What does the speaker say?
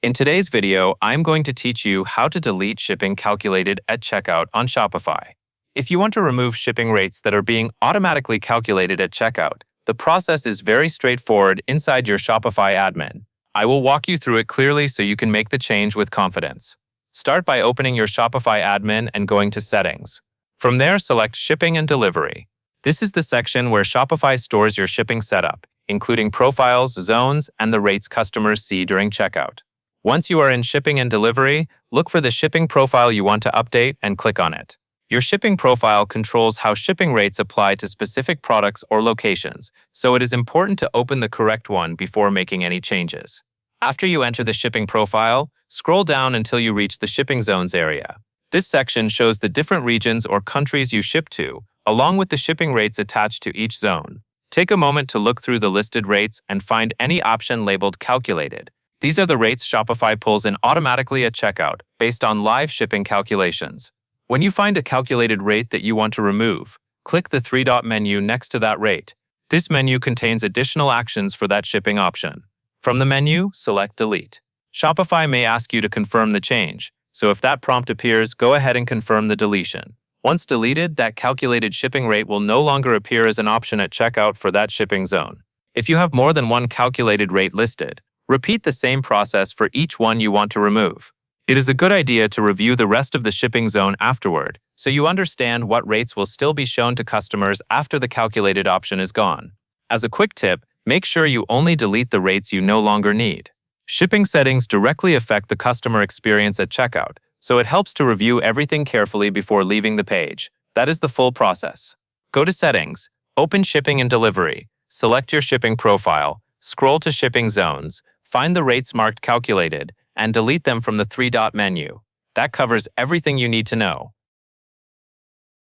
In today's video, I'm going to teach you how to delete shipping calculated at checkout on Shopify. If you want to remove shipping rates that are being automatically calculated at checkout, the process is very straightforward inside your Shopify admin. I will walk you through it clearly so you can make the change with confidence. Start by opening your Shopify admin and going to Settings. From there, select Shipping and Delivery. This is the section where Shopify stores your shipping setup, including profiles, zones, and the rates customers see during checkout. Once you are in Shipping and Delivery, look for the shipping profile you want to update and click on it. Your shipping profile controls how shipping rates apply to specific products or locations, so it is important to open the correct one before making any changes. After you enter the shipping profile, scroll down until you reach the Shipping Zones area. This section shows the different regions or countries you ship to, along with the shipping rates attached to each zone. Take a moment to look through the listed rates and find any option labeled Calculated. These are the rates Shopify pulls in automatically at checkout, based on live shipping calculations. When you find a calculated rate that you want to remove, click the three-dot menu next to that rate. This menu contains additional actions for that shipping option. From the menu, select Delete. Shopify may ask you to confirm the change, so if that prompt appears, go ahead and confirm the deletion. Once deleted, that calculated shipping rate will no longer appear as an option at checkout for that shipping zone. If you have more than one calculated rate listed, repeat the same process for each one you want to remove. It is a good idea to review the rest of the shipping zone afterward, so you understand what rates will still be shown to customers after the calculated option is gone. As a quick tip, make sure you only delete the rates you no longer need. Shipping settings directly affect the customer experience at checkout, so it helps to review everything carefully before leaving the page. That is the full process. Go to Settings, open Shipping and Delivery, select your shipping profile, scroll to Shipping Zones, find the rates marked Calculated, and delete them from the three-dot menu. That covers everything you need to know.